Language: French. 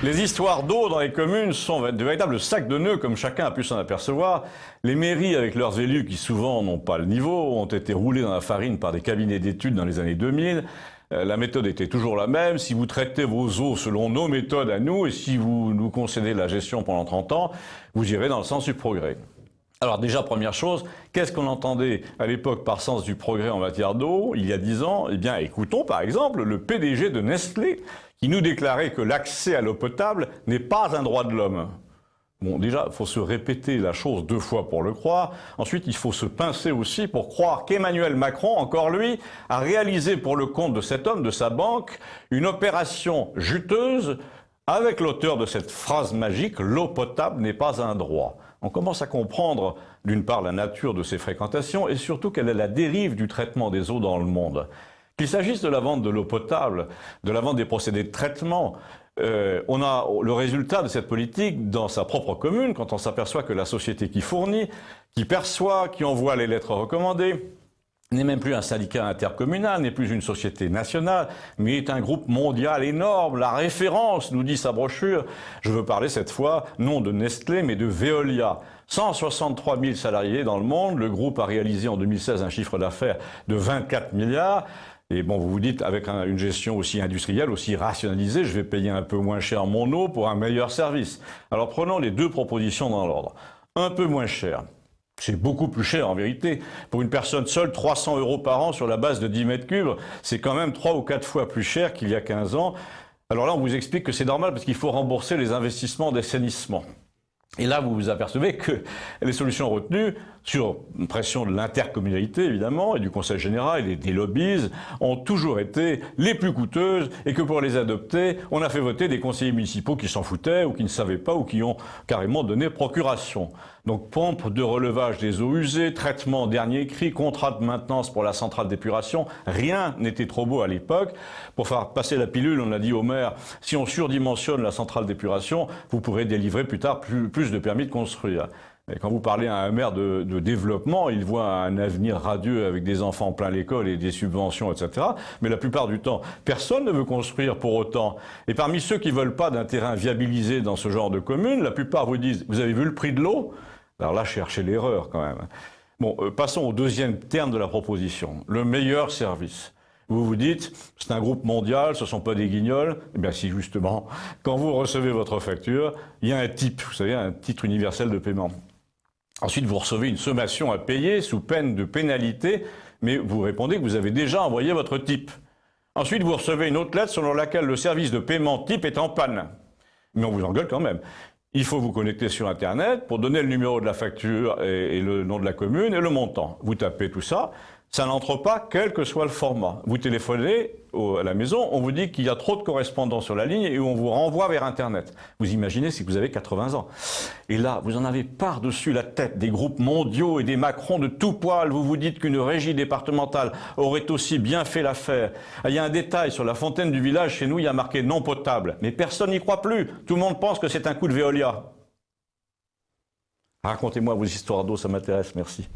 Les histoires d'eau dans les communes sont de véritables sacs de nœuds, comme chacun a pu s'en apercevoir. Les mairies, avec leurs élus qui souvent n'ont pas le niveau, ont été roulés dans la farine par des cabinets d'études dans les années 2000. La méthode était toujours la même. Si vous traitez vos eaux selon nos méthodes à nous, et si vous nous concédez la gestion pendant 30 ans, vous irez dans le sens du progrès. Alors déjà, première chose, qu'est-ce qu'on entendait à l'époque par sens du progrès en matière d'eau, il y a 10 ans? Eh bien, écoutons par exemple le PDG de Nestlé, qui nous déclarait que l'accès à l'eau potable n'est pas un droit de l'homme. Bon, déjà, il faut se répéter la chose 2 fois pour le croire. Ensuite, il faut se pincer aussi pour croire qu'Emmanuel Macron, encore lui, a réalisé pour le compte de cet homme, de sa banque, une opération juteuse avec l'auteur de cette phrase magique « l'eau potable n'est pas un droit ». On commence à comprendre, d'une part, la nature de ces fréquentations et surtout quelle est la dérive du traitement des eaux dans le monde. Qu'il s'agisse de la vente de l'eau potable, de la vente des procédés de traitement, on a le résultat de cette politique dans sa propre commune, quand on s'aperçoit que la société qui fournit, qui perçoit, qui envoie les lettres recommandées, n'est même plus un syndicat intercommunal, n'est plus une société nationale, mais est un groupe mondial énorme, la référence, nous dit sa brochure. Je veux parler cette fois, non de Nestlé, mais de Veolia. 163 000 salariés dans le monde, le groupe a réalisé en 2016 un chiffre d'affaires de 24 milliards. Et bon, vous vous dites, avec une gestion aussi industrielle, aussi rationalisée, je vais payer un peu moins cher mon eau pour un meilleur service. Alors prenons les 2 propositions dans l'ordre. Un peu moins cher. C'est beaucoup plus cher en vérité. Pour une personne seule, 300 € par an sur la base de 10 mètres cubes, c'est quand même 3 ou 4 fois plus cher qu'il y a 15 ans. Alors là, on vous explique que c'est normal parce qu'il faut rembourser les investissements d'assainissement. Et là, vous vous apercevez que les solutions retenues, sur pression de l'intercommunalité évidemment, et du Conseil général et des lobbies, ont toujours été les plus coûteuses et que pour les adopter, on a fait voter des conseillers municipaux qui s'en foutaient ou qui ne savaient pas ou qui ont carrément donné procuration. Donc pompe de relevage des eaux usées, traitement dernier cri, contrat de maintenance pour la centrale d'épuration, rien n'était trop beau à l'époque. Pour faire passer la pilule, on a dit au maire, si on surdimensionne la centrale d'épuration, vous pourrez délivrer plus tard plus de permis de construire. Et quand vous parlez à un maire de développement, il voit un avenir radieux avec des enfants plein l'école et des subventions, etc. Mais la plupart du temps, personne ne veut construire pour autant. Et parmi ceux qui ne veulent pas d'un terrain viabilisé dans ce genre de commune, la plupart vous disent « Vous avez vu le prix de l'eau ?» Alors là, cherchez l'erreur quand même. Bon, passons au deuxième terme de la proposition, le meilleur service. Vous vous dites, c'est un groupe mondial, ce ne sont pas des guignols. Eh bien si, justement, quand vous recevez votre facture, il y a un TIP, vous savez, un titre universel de paiement. Ensuite, vous recevez une sommation à payer sous peine de pénalité, mais vous répondez que vous avez déjà envoyé votre TIP. Ensuite, vous recevez une autre lettre selon laquelle le service de paiement TIP est en panne. Mais on vous engueule quand même. Il faut vous connecter sur Internet pour donner le numéro de la facture et le nom de la commune et le montant. Vous tapez tout ça, ça n'entre pas quel que soit le format. Vous téléphonez à la maison, on vous dit qu'il y a trop de correspondants sur la ligne et on vous renvoie vers Internet. Vous imaginez si vous avez 80 ans. Et là, vous en avez par-dessus la tête des groupes mondiaux et des Macron de tout poil. Vous vous dites qu'une régie départementale aurait aussi bien fait l'affaire. Il y a un détail sur la fontaine du village, chez nous, il y a marqué non potable. Mais personne n'y croit plus. Tout le monde pense que c'est un coup de Veolia. Racontez-moi vos histoires d'eau, ça m'intéresse, merci.